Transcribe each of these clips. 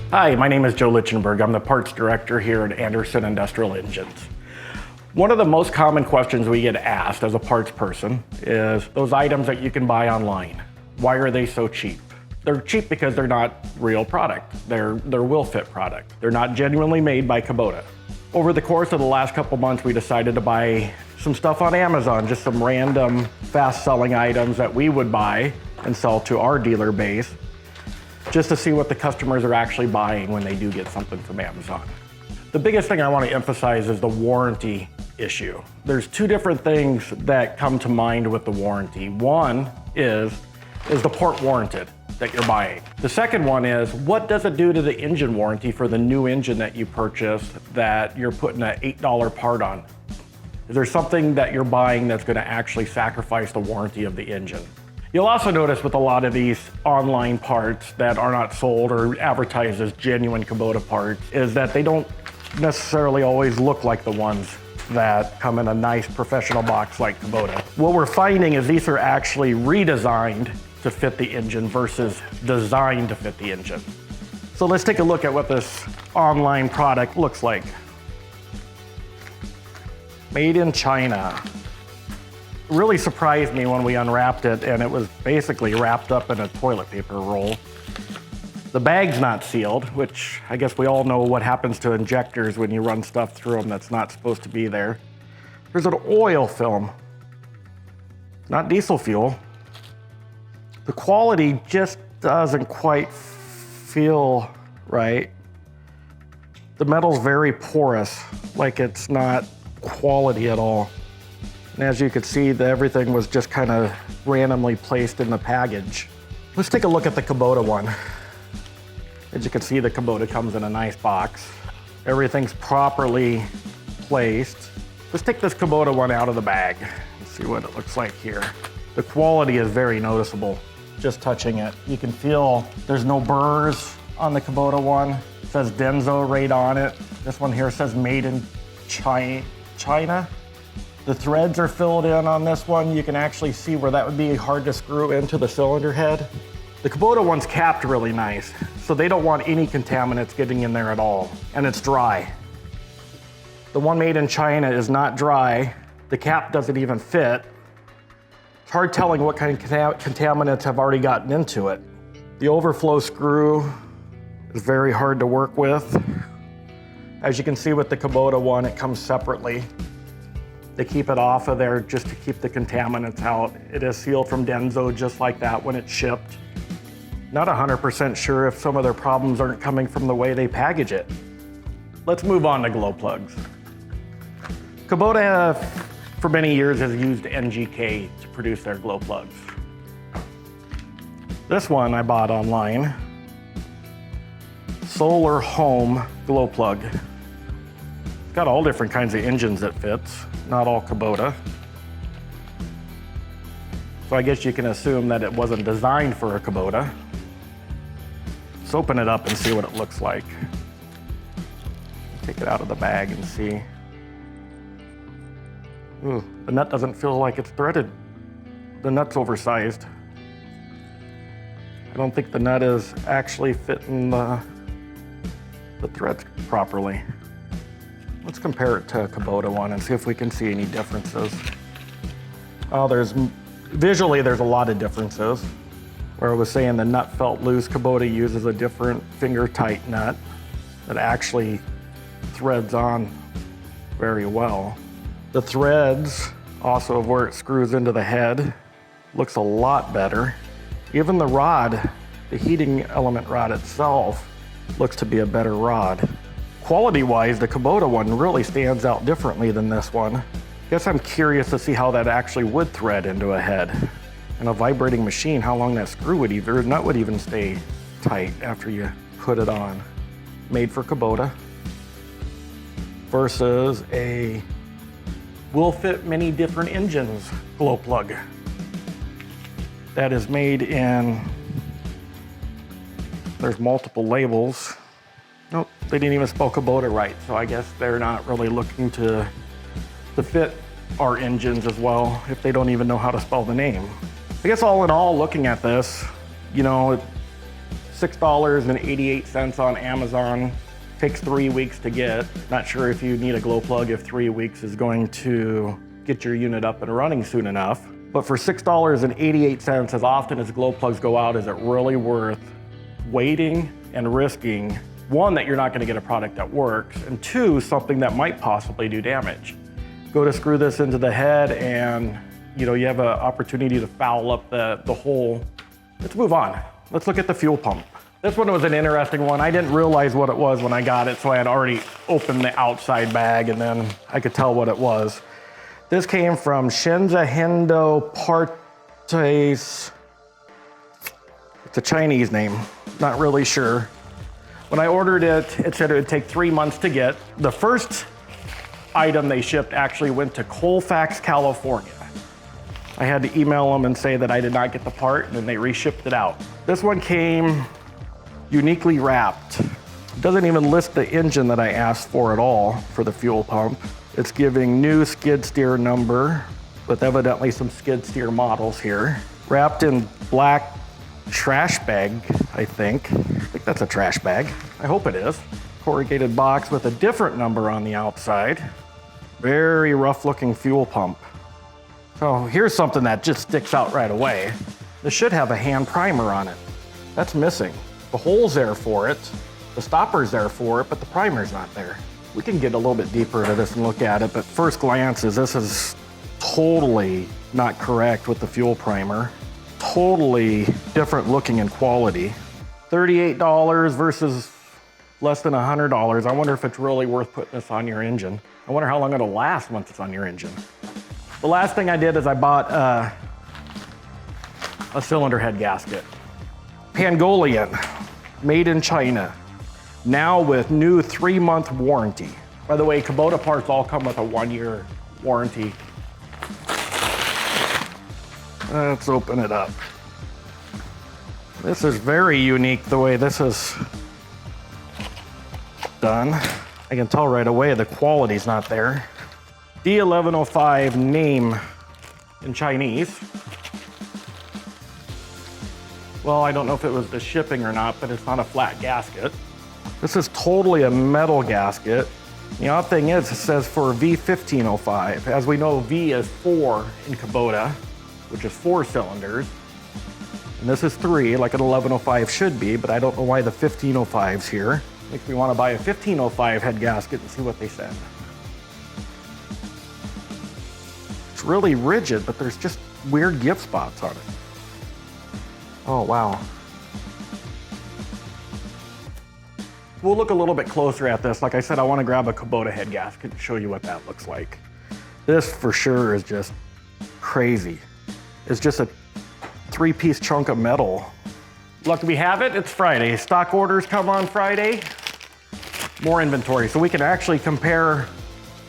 Hi, my name is Joe Lichtenberg. I'm the parts director here at Anderson Industrial Engines. One of the most common questions we get asked as a parts person is those items that you can buy online. Why are they so cheap? They're cheap because they're not real product. They're will-fit product. They're not genuinely made by Kubota. Over the course of the last couple months, we decided to buy some stuff on Amazon, just some random fast-selling items that we would buy and sell to our dealer base, just to see what the customers are actually buying when they do get something from Amazon. The biggest thing I want to emphasize is the warranty issue. There's two different things that come to mind with the warranty. One is the part warranted that you're buying. The second one is, what does it do to the engine warranty for the new engine that you purchased that you're putting an $8 part on? Is there something that you're buying that's going to actually sacrifice the warranty of the engine? You'll also notice with a lot of these online parts that are not sold or advertised as genuine Kubota parts is that they don't necessarily always look like the ones that come in a nice professional box like Kubota. What we're finding is these are actually redesigned to fit the engine versus designed to fit the engine. So let's take a look at what this online product looks like. Made in China. Really surprised me when we unwrapped it, and it was basically wrapped up in a toilet paper roll. The bag's not sealed, which I guess we all know what happens to injectors when you run stuff through them that's not supposed to be there. There's an oil film, not diesel fuel. The quality just doesn't quite feel right. The metal's very porous, like it's not quality at all. And as you can see, everything was just kind of randomly placed in the package. Let's take a look at the Kubota one. As you can see, the Kubota comes in a nice box. Everything's properly placed. Let's take this Kubota one out of the bag and see what it looks like here. The quality is very noticeable. Just touching it, you can feel there's no burrs on the Kubota one. It says Denso right on it. This one here says made in China. The threads are filled in on this one. You can actually see where that would be hard to screw into the cylinder head. The Kubota one's capped really nice, so they don't want any contaminants getting in there at all, and it's dry. The one made in China is not dry. The cap doesn't even fit. It's hard telling what kind of contaminants have already gotten into it. The overflow screw is very hard to work with. As you can see with the Kubota one, it comes separately. They keep it off of there just to keep the contaminants out. It is sealed from Denso just like that when it's shipped. Not 100% sure if some of their problems aren't coming from the way they package it. Let's move on to glow plugs. Kubota for many years has used NGK to produce their glow plugs. This one I bought online. Solar Home glow plug. It's got all different kinds of engines it fits, not all Kubota. So I guess you can assume that it wasn't designed for a Kubota. Let's open it up and see what it looks like. Take it out of the bag and see. Ooh, the nut doesn't feel like it's threaded. The nut's oversized. I don't think the nut is actually fitting the threads properly. Let's compare it to a Kubota one and see if we can see any differences. Oh, visually there's a lot of differences. Where I was saying the nut felt loose, Kubota uses a different finger tight nut that actually threads on very well. The threads, also of where it screws into the head, looks a lot better. Even the rod, the heating element rod itself, looks to be a better rod. Quality-wise, the Kubota one really stands out differently than this one. Guess I'm curious to see how that actually would thread into a head. In a vibrating machine, how long that screw would even, or nut would even stay tight after you put it on. Made for Kubota versus a will fit many different engines glow plug that is made in, there's multiple labels. Nope, they didn't even spell Kubota right, so I guess they're not really looking to fit our engines as well if they don't even know how to spell the name. I guess all in all, looking at this, you know, $6.88 on Amazon. Takes 3 weeks to get. Not sure if you need a glow plug if 3 weeks is going to get your unit up and running soon enough. But for $6.88, as often as glow plugs go out, is it really worth waiting and risking, one, that you're not gonna get a product that works, and two, something that might possibly do damage. Go to screw this into the head and you have an opportunity to foul up the hole. Let's move on. Let's look at the fuel pump. This one was an interesting one. I didn't realize what it was when I got it, so I had already opened the outside bag and then I could tell what it was. This came from Shenzhou Partes. It's a Chinese name, not really sure. When I ordered it, it said it would take 3 months to get. The first item they shipped actually went to Colfax, California. I had to email them and say that I did not get the part, and then they reshipped it out. This one came uniquely wrapped. It doesn't even list the engine that I asked for at all for the fuel pump. It's giving new skid steer number with evidently some skid steer models here. Wrapped in black trash bag, I think. I think that's a trash bag. I hope it is. Corrugated box with a different number on the outside. Very rough looking fuel pump. So here's something that just sticks out right away. This should have a hand primer on it. That's missing. The hole's there for it, the stopper's there for it, but the primer's not there. We can get a little bit deeper into this and look at it, but first glance is this is totally not correct with the fuel primer. Totally different looking in quality. $38 versus less than $100. I wonder if it's really worth putting this on your engine. I wonder how long it'll last once it's on your engine. The last thing I did is I bought a cylinder head gasket. Pangolian, made in China. Now with new 3-month warranty. By the way, Kubota parts all come with a 1-year warranty. Let's open it up. This is very unique the way this is done. I can tell right away the quality's not there. D1105 name in Chinese. Well, I don't know if it was the shipping or not, but it's not a flat gasket. This is totally a metal gasket. The odd thing is, it says for V1505. As we know, V is 4 in Kubota, which is 4 cylinders. And this is 3, like an 1105 should be, but I don't know why the 1505's here. Makes me want to buy a 1505 head gasket and see what they said. It's really rigid, but there's just weird gift spots on it. Oh, wow. We'll look a little bit closer at this. Like I said, I want to grab a Kubota head gasket and show you what that looks like. This for sure is just crazy. It's just a 3-piece chunk of metal. Lucky we have it, it's Friday. Stock orders come on Friday. More inventory, so we can actually compare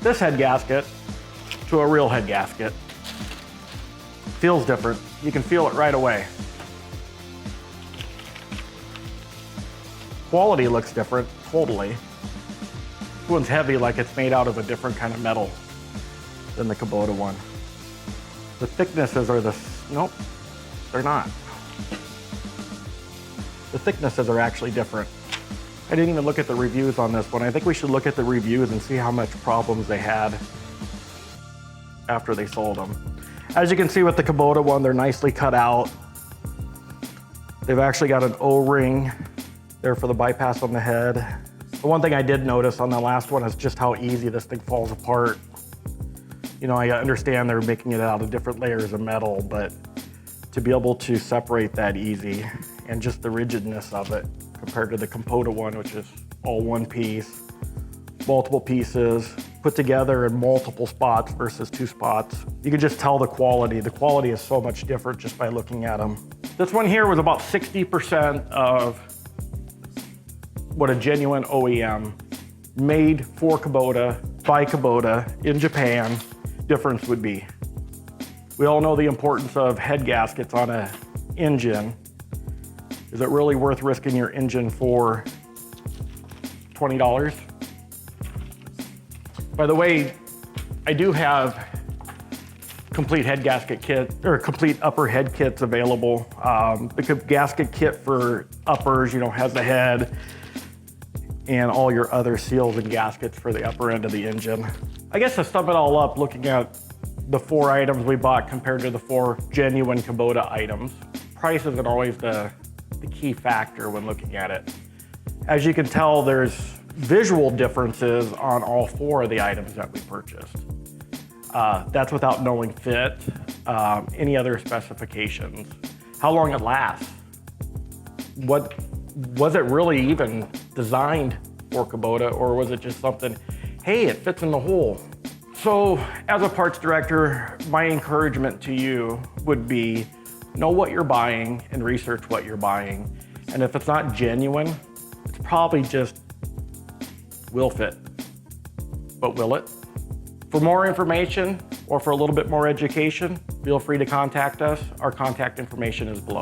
this head gasket to a real head gasket. Feels different. You can feel it right away. Quality looks different, totally. This one's heavy, like it's made out of a different kind of metal than the Kubota one. The thicknesses are nope, they're not. The thicknesses are actually different. I didn't even look at the reviews on this one. I think we should look at the reviews and see how much problems they had after they sold them. As you can see with the Kubota one, they're nicely cut out. They've actually got an O-ring there for the bypass on the head. The one thing I did notice on the last one is just how easy this thing falls apart. You know, I understand they're making it out of different layers of metal, but to be able to separate that easy and just the rigidness of it compared to the Kubota one, which is all one piece, multiple pieces, put together in multiple spots versus 2 spots. You can just tell the quality. The quality is so much different just by looking at them. This one here was about 60% of what a genuine OEM made for Kubota, by Kubota, in Japan, difference would be. We all know the importance of head gaskets on an engine. Is it really worth risking your engine for $20? By the way, I do have complete head gasket kit or complete upper head kits available. The gasket kit for uppers, has the head and all your other seals and gaskets for the upper end of the engine. I guess to sum it all up, looking at the 4 items we bought compared to the 4 genuine Kubota items, price isn't always the key factor when looking at it. As you can tell, there's visual differences on all 4 of the items that we purchased. That's without knowing fit, any other specifications, how long it lasts, was it really even designed for Kubota, or was it just something, hey, it fits in the hole? So as a parts director, my encouragement to you would be know what you're buying and research what you're buying. And if it's not genuine, it's probably just will fit. But will it? For more information or for a little bit more education, feel free to contact us. Our contact information is below.